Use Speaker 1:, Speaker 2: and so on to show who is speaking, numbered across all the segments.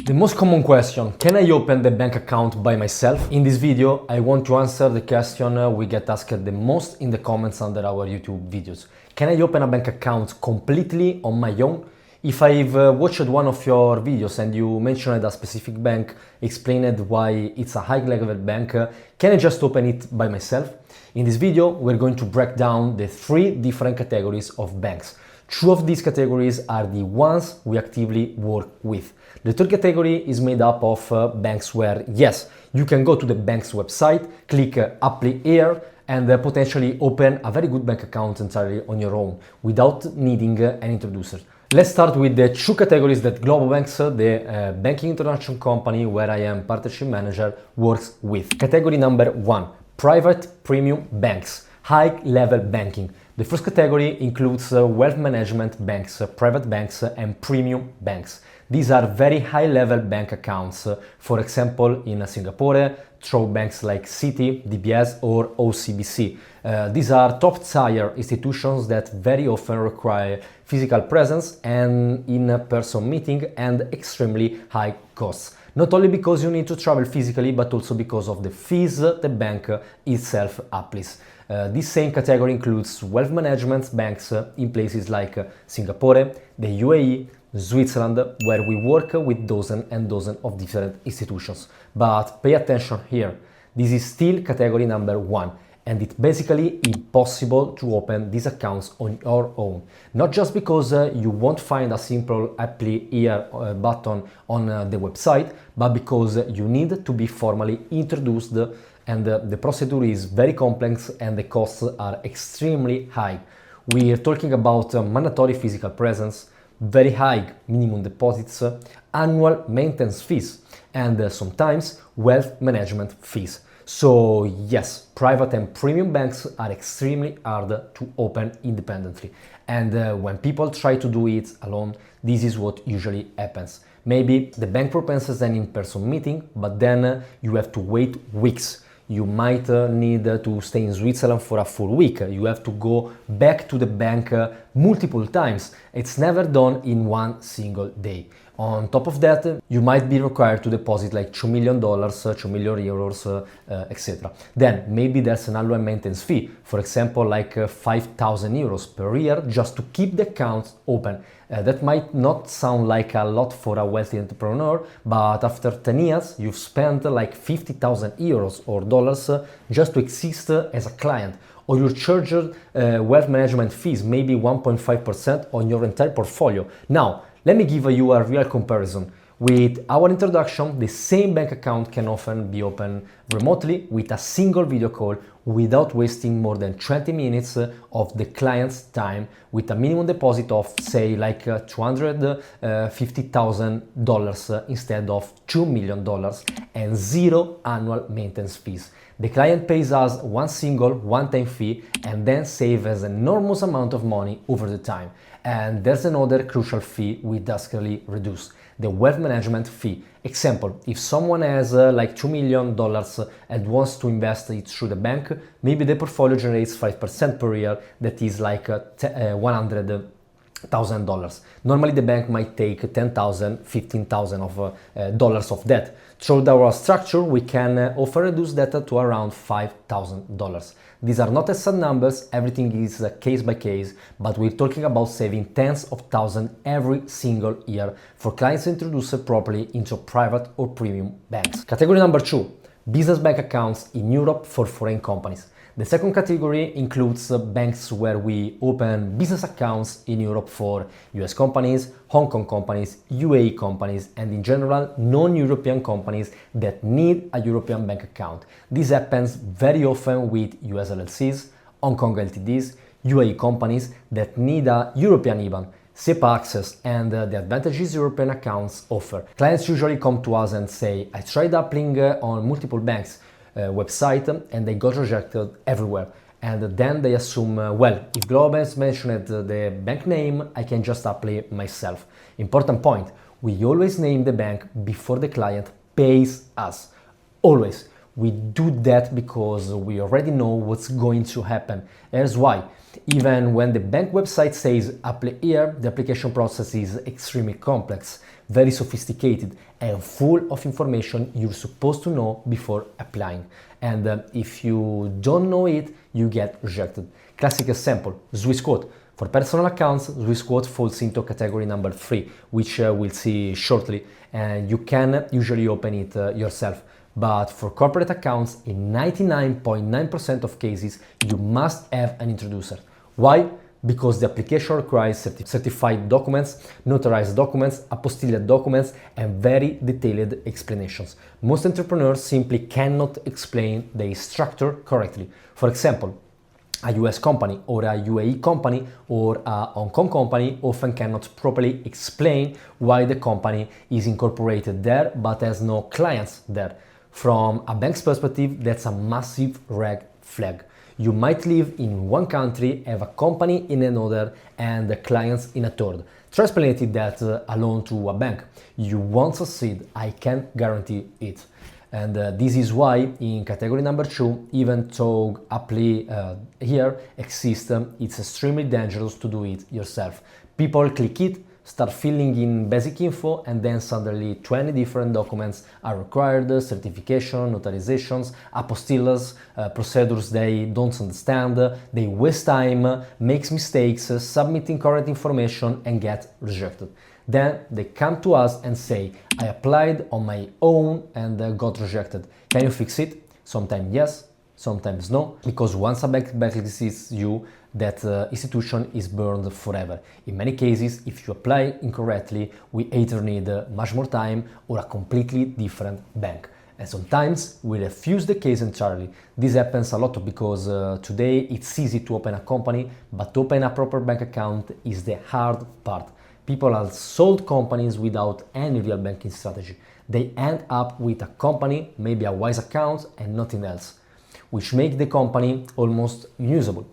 Speaker 1: The most common question, can I open the bank account by myself? In this video, I want to answer the question we get asked the most in the comments under our YouTube videos. Can I open a bank account completely on my own? If I've watched one of your videos and you mentioned a specific bank, explained why it's a high-level bank, can I just open it by myself? In this video, we're going to break down the three different categories of banks. Two of these categories are the ones we actively work with. The third category is made up of banks where, yes, you can go to the bank's website, click Apply Here, and potentially open a very good bank account entirely on your own without needing an introducer. Let's start with the two categories that GloboBanks, the banking international company where I am partnership manager, works with. Category number one, private premium banks, high-level banking. The first category includes wealth management banks, private banks, and premium banks. These are very high-level bank accounts, for example, in Singapore, through banks like Citi, DBS, or OCBC. These are top-tier institutions that very often require physical presence and in-person meeting and extremely high costs. Not only because you need to travel physically, but also because of the fees the bank itself applies. This same category includes wealth management banks in places like Singapore, the UAE, Switzerland, where we work with dozens and dozens of different institutions. But pay attention here, this is still category number one, and it's basically impossible to open these accounts on your own. Not just because you won't find a simple Apply Here button on the website, but because you need to be formally introduced, and the procedure is very complex and the costs are extremely high. We are talking about mandatory physical presence, very high minimum deposits, annual maintenance fees, and sometimes wealth management fees. So yes, private and premium banks are extremely hard to open independently. And when people try to do it alone, this is what usually happens. Maybe the bank proposes an in-person meeting, but then you have to wait weeks. You might need to stay in Switzerland for a full week. You have to go back to the bank multiple times. It's never done in one single day. On top of that, you might be required to deposit like $2 million, 2 million euros, etc. Then maybe there's an annual maintenance fee, for example, like 5,000 euros per year just to keep the account open. That might not sound like a lot for a wealthy entrepreneur, but after 10 years, you've spent like 50,000 euros or dollars just to exist as a client. Or you charged wealth management fees, maybe 1.5% on your entire portfolio. Now, let me give you a real comparison. With our introduction, the same bank account can often be opened remotely with a single video call without wasting more than 20 minutes of the client's time, with a minimum deposit of, say, like $250,000 instead of $2 million and zero annual maintenance fees. The client pays us one single one-time fee and then saves an enormous amount of money over the time. And there's another crucial fee we drastically reduce, the wealth management fee. Example, if someone has like $2 million and wants to invest it through the bank, maybe the portfolio generates 5% per year, that is like $100,000. Normally the bank might take $10,000, $15,000 of dollars of debt. Through our structure, we can offer reduce that to around $5,000. These are not exact numbers, everything is case by case, but we're talking about saving tens of thousands every single year for clients introduced properly into private or premium banks. Category number two, business bank accounts in Europe for foreign companies. The second category includes banks where we open business accounts in Europe for US companies, Hong Kong companies, UAE companies, and in general non-European companies that need a European bank account. This happens very often with US LLCs, Hong Kong LTDs, UAE companies that need a European IBAN, SEPA access, and the advantages European accounts offer. Clients usually come to us and say, I tried applying on multiple banks, website and they got rejected everywhere, and then they assume well, if GloboBanks mentioned the bank name, I can just apply myself. Important point, we always name the bank before the client pays us. Always. We do that because we already know what's going to happen. Here's why. Even when the bank website says apply here, the application process is extremely complex, very sophisticated, and full of information you're supposed to know before applying. And if you don't know it, you get rejected. Classic example, Swiss quote. For personal accounts, Swiss quote falls into category number 3, which we'll see shortly, and you can usually open it yourself. But for corporate accounts, in 99.9% of cases, you must have an introducer. Why? Because the application requires certified documents, notarized documents, apostilled documents, and very detailed explanations. Most entrepreneurs simply cannot explain the structure correctly. For example, a US company or a UAE company or a Hong Kong company often cannot properly explain why the company is incorporated there but has no clients there. From a bank's perspective, that's a massive red flag. You might live in one country, have a company in another, and the clients in a third. Try explaining that alone to a bank. You won't succeed, I can guarantee it. And this is why in category number 2, even though apply here exists, it's extremely dangerous to do it yourself. People click it, start filling in basic info, and then suddenly 20 different documents are required, certification, notarizations, apostilles, procedures they don't understand, they waste time, makes mistakes, submit incorrect information and get rejected. Then they come to us and say, I applied on my own and got rejected. Can you fix it? Sometimes yes, sometimes no, because once a bank blacklists you, that institution is burned forever. In many cases, if you apply incorrectly, we either need much more time or a completely different bank. And sometimes we refuse the case entirely. This happens a lot because today it's easy to open a company, but open a proper bank account is the hard part. People have sold companies without any real banking strategy. They end up with a company, maybe a Wise account and nothing else, which makes the company almost unusable.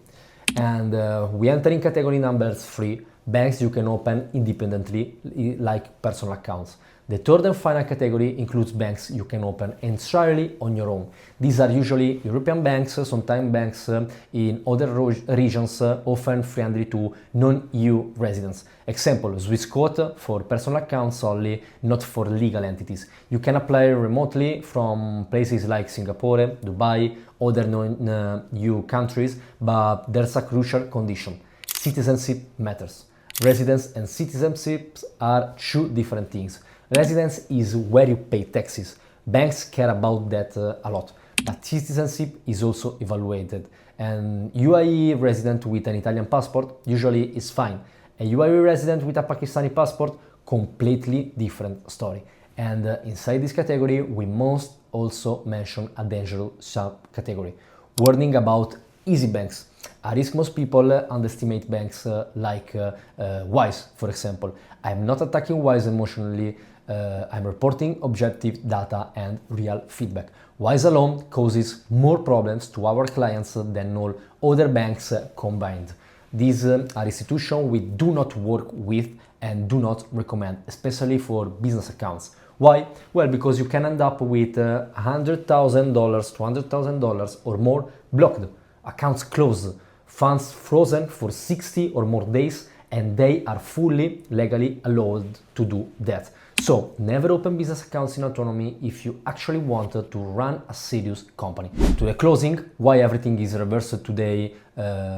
Speaker 1: And we enter in category number 3, banks you can open independently, like personal accounts. The third and final category includes banks you can open entirely on your own. These are usually European banks, sometimes banks in other regions, often friendly to non-EU residents. Example, Swiss quote for personal accounts only, not for legal entities. You can apply remotely from places like Singapore, Dubai, other non-EU countries, but there's a crucial condition. Citizenship matters. Residence and citizenship are two different things. Residence is where you pay taxes. Banks care about that a lot, but citizenship is also evaluated. And UAE resident with an Italian passport usually is fine. A UAE resident with a Pakistani passport, completely different story. And inside this category, we must also mention a dangerous subcategory. Warning about easy banks. I risk most people underestimate banks like Wise, for example. I'm not attacking Wise emotionally. I'm reporting objective data and real feedback. Wise alone causes more problems to our clients than all other banks combined. These are institutions we do not work with and do not recommend, especially for business accounts. Why? Well, because you can end up with $100,000, $200,000 or more blocked, accounts closed, funds frozen for 60 or more days, and they are fully legally allowed to do that. So never open business accounts in autonomy if you actually wanted to run a serious company. To the closing, why everything is reversed today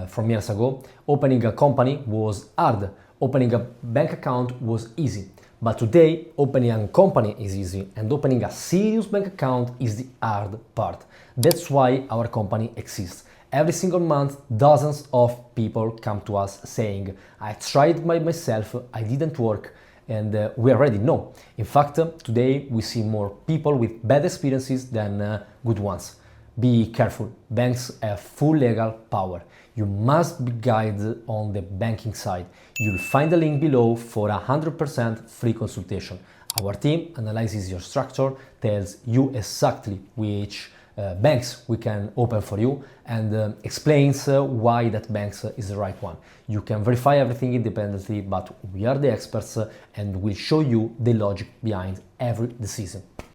Speaker 1: from years ago. Opening a company was hard. Opening a bank account was easy. But today, opening a company is easy and opening a serious bank account is the hard part. That's why our company exists. Every single month, dozens of people come to us saying, I tried by myself, I didn't work, and we already know. In fact, today we see more people with bad experiences than good ones. Be careful, banks have full legal power. You must be guided on the banking side. You'll find the link below for a 100% free consultation. Our team analyzes your structure, tells you exactly which banks we can open for you and explains why that banks is the right one. You can verify everything independently, but we are the experts and will show you the logic behind every decision.